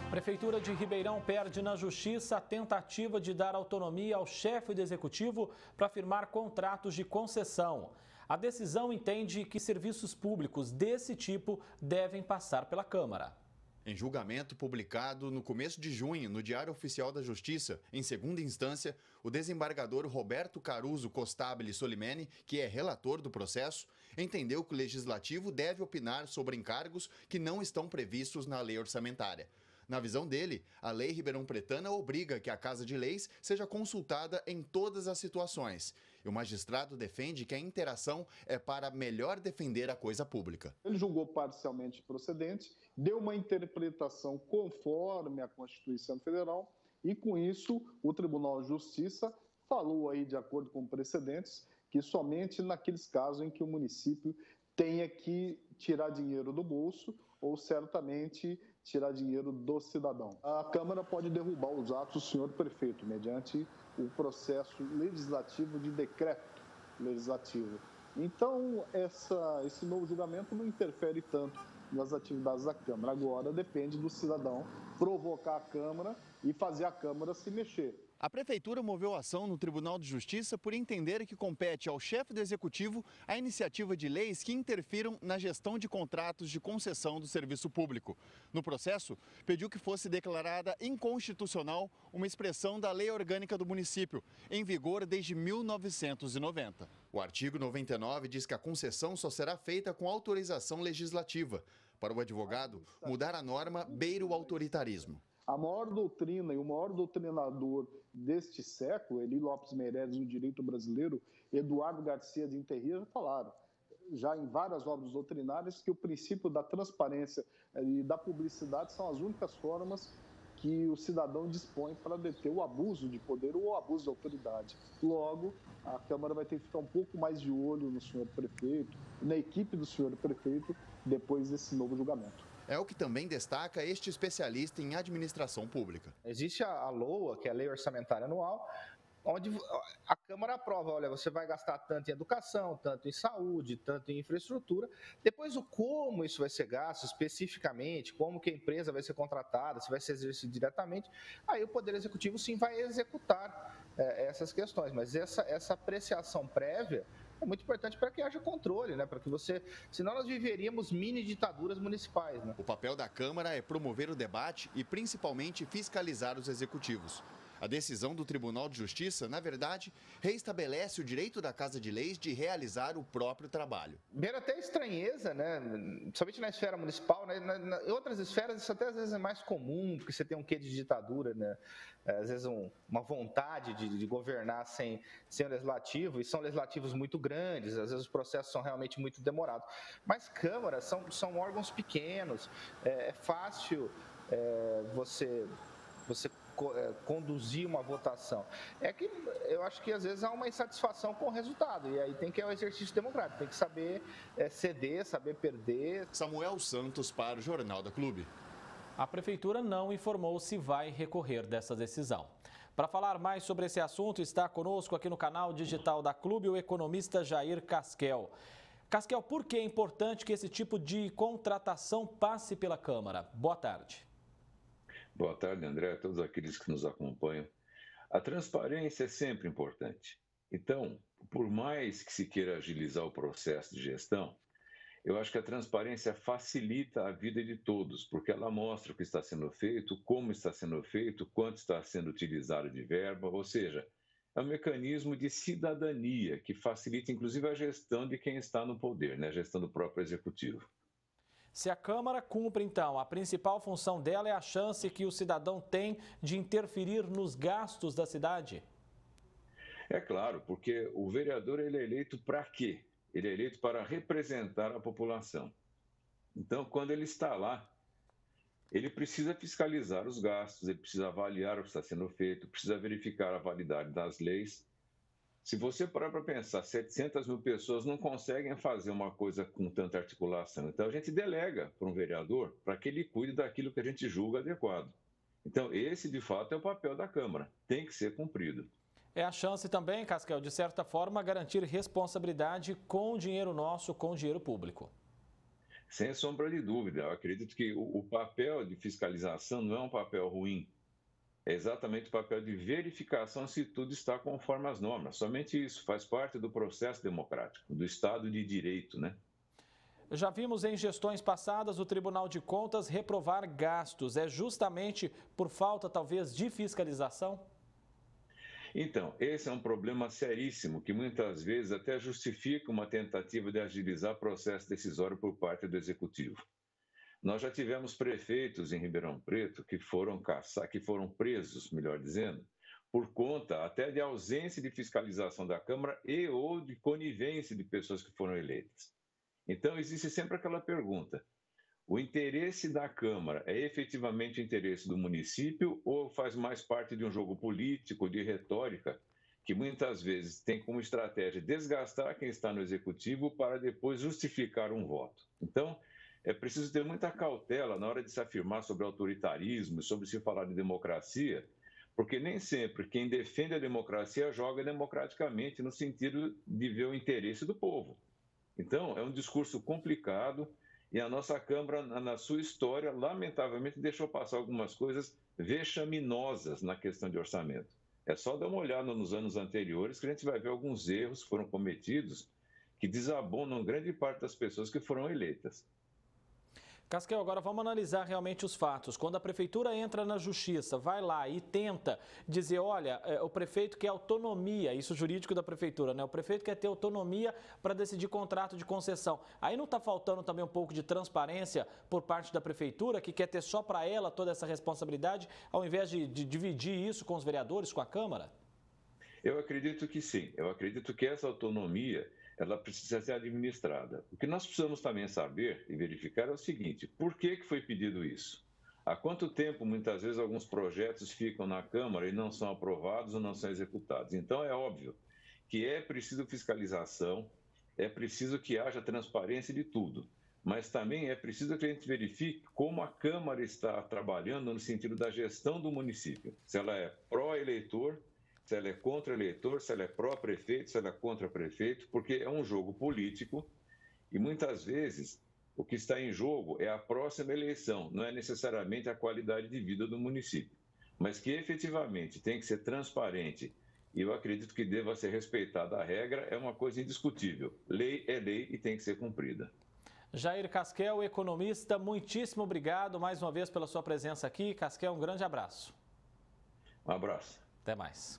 Prefeitura de Ribeirão perde na Justiça a tentativa de dar autonomia ao chefe do Executivo para firmar contratos de concessão. A decisão entende que serviços públicos desse tipo devem passar pela Câmara. Em julgamento publicado no começo de junho no Diário Oficial da Justiça, em segunda instância, o desembargador Roberto Caruso Costabile Solimene, que é relator do processo, entendeu que o Legislativo deve opinar sobre encargos que não estão previstos na lei orçamentária. Na visão dele, a Lei Ribeirão-Pretana obriga que a Casa de Leis seja consultada em todas as situações. E o magistrado defende que a interação é para melhor defender a coisa pública. Ele julgou parcialmente procedente, deu uma interpretação conforme a Constituição Federal e, com isso, o Tribunal de Justiça falou aí, de acordo com precedentes, que somente naqueles casos em que o município tenha que tirar dinheiro do bolso ou certamente tirar dinheiro do cidadão. A Câmara pode derrubar os atos do senhor prefeito mediante o processo legislativo de decreto legislativo. Então, esse novo julgamento não interfere tanto nas atividades da Câmara. Agora depende do cidadão provocar a Câmara e fazer a Câmara se mexer. A Prefeitura moveu ação no Tribunal de Justiça por entender que compete ao chefe do Executivo a iniciativa de leis que interfiram na gestão de contratos de concessão do serviço público. No processo, pediu que fosse declarada inconstitucional uma expressão da Lei Orgânica do município, em vigor desde 1990. O artigo 99 diz que a concessão só será feita com autorização legislativa. Para o advogado, mudar a norma beira o autoritarismo. A maior doutrina e o maior doutrinador deste século, Eli Lopes Meireles, no direito brasileiro, Eduardo Garcia de Interria, falaram, já em várias obras doutrinárias, que o princípio da transparência e da publicidade são as únicas formas que o cidadão dispõe para deter o abuso de poder ou o abuso de autoridade. Logo, a Câmara vai ter que ficar um pouco mais de olho no senhor prefeito, na equipe do senhor prefeito, depois desse novo julgamento. É o que também destaca este especialista em administração pública. Existe a LOA, que é a Lei Orçamentária Anual, onde a Câmara aprova, olha, você vai gastar tanto em educação, tanto em saúde, tanto em infraestrutura. Depois o como isso vai ser gasto especificamente, como que a empresa vai ser contratada, se vai ser exercido diretamente, aí o Poder Executivo sim vai executar essas questões. Mas essa apreciação prévia é muito importante para que haja controle, né? Para que senão nós viveríamos mini ditaduras municipais, né? O papel da Câmara é promover o debate e principalmente fiscalizar os executivos. A decisão do Tribunal de Justiça, na verdade, reestabelece o direito da Casa de Leis de realizar o próprio trabalho. Beira até estranheza, né? Somente na esfera municipal, né? Em outras esferas isso até às vezes é mais comum, porque você tem um quê de ditadura, né? Às vezes uma vontade de governar sem o legislativo, e são legislativos muito grandes, às vezes os processos são realmente muito demorados. Mas câmaras são órgãos pequenos, é fácil você conduzir uma votação. É que eu acho que às vezes há uma insatisfação com o resultado, e aí tem que o exercício democrático, tem que saber ceder, saber perder. Samuel Santos para o Jornal da Clube. A Prefeitura não informou se vai recorrer dessa decisão. Para falar mais sobre esse assunto, está conosco aqui no canal digital da Clube o economista Jair Casquel. Casquel, por que é importante que esse tipo de contratação passe pela Câmara? Boa tarde. Boa tarde, André, a todos aqueles que nos acompanham. A transparência é sempre importante. Então, por mais que se queira agilizar o processo de gestão, eu acho que a transparência facilita a vida de todos, porque ela mostra o que está sendo feito, como está sendo feito, quanto está sendo utilizado de verba, ou seja, é um mecanismo de cidadania que facilita inclusive a gestão de quem está no poder, né? A gestão do próprio executivo. Se a Câmara cumpre, então, a principal função dela é a chance que o cidadão tem de interferir nos gastos da cidade? É claro, porque o vereador ele é eleito para quê? Ele é eleito para representar a população. Então, quando ele está lá, ele precisa fiscalizar os gastos, ele precisa avaliar o que está sendo feito, precisa verificar a validade das leis. Se você parar para pensar, 700 mil pessoas não conseguem fazer uma coisa com tanta articulação. Então, a gente delega para um vereador para que ele cuide daquilo que a gente julga adequado. Então, esse, de fato, é o papel da Câmara. Tem que ser cumprido. É a chance também, Casquel, de certa forma, garantir responsabilidade com o dinheiro nosso, com o dinheiro público. Sem sombra de dúvida, eu acredito que o papel de fiscalização não é um papel ruim, é exatamente o papel de verificação se tudo está conforme as normas. Somente isso faz parte do processo democrático, do Estado de Direito, né? Já vimos em gestões passadas o Tribunal de Contas reprovar gastos. É justamente por falta, talvez, de fiscalização? Então, esse é um problema seríssimo que muitas vezes até justifica uma tentativa de agilizar o processo decisório por parte do Executivo. Nós já tivemos prefeitos em Ribeirão Preto que foram presos, melhor dizendo, por conta até de ausência de fiscalização da Câmara e ou de conivência de pessoas que foram eleitas. Então, existe sempre aquela pergunta: o interesse da Câmara é efetivamente o interesse do município ou faz mais parte de um jogo político, de retórica, que muitas vezes tem como estratégia desgastar quem está no Executivo para depois justificar um voto? Então, é preciso ter muita cautela na hora de se afirmar sobre autoritarismo, sobre se falar de democracia, porque nem sempre quem defende a democracia joga democraticamente no sentido de ver o interesse do povo. Então, é um discurso complicado e a nossa Câmara, na sua história, lamentavelmente, deixou passar algumas coisas vexaminosas na questão de orçamento. É só dar uma olhada nos anos anteriores que a gente vai ver alguns erros que foram cometidos que desabonam grande parte das pessoas que foram eleitas. Casquel, agora vamos analisar realmente os fatos. Quando a prefeitura entra na justiça, vai lá e tenta dizer, olha, o prefeito quer autonomia, isso jurídico da prefeitura, né? O prefeito quer ter autonomia para decidir contrato de concessão. Aí não está faltando também um pouco de transparência por parte da prefeitura, que quer ter só para ela toda essa responsabilidade, ao invés de dividir isso com os vereadores, com a Câmara? Eu acredito que sim. Eu acredito que essa autonomia ela precisa ser administrada. O que nós precisamos também saber e verificar é o seguinte: por que foi pedido isso? Há quanto tempo, muitas vezes, alguns projetos ficam na Câmara e não são aprovados ou não são executados? Então, é óbvio que é preciso fiscalização, é preciso que haja transparência de tudo, mas também é preciso que a gente verifique como a Câmara está trabalhando no sentido da gestão do município. Se ela é pró-eleitor, se ela é contra eleitor, se ela é pró-prefeito, se ela é contra prefeito, porque é um jogo político e muitas vezes o que está em jogo é a próxima eleição, não é necessariamente a qualidade de vida do município, mas que efetivamente tem que ser transparente e eu acredito que deva ser respeitada a regra, é uma coisa indiscutível. Lei é lei e tem que ser cumprida. Jair Casquel, economista, muitíssimo obrigado mais uma vez pela sua presença aqui. Casquel, um grande abraço. Um abraço. Até mais.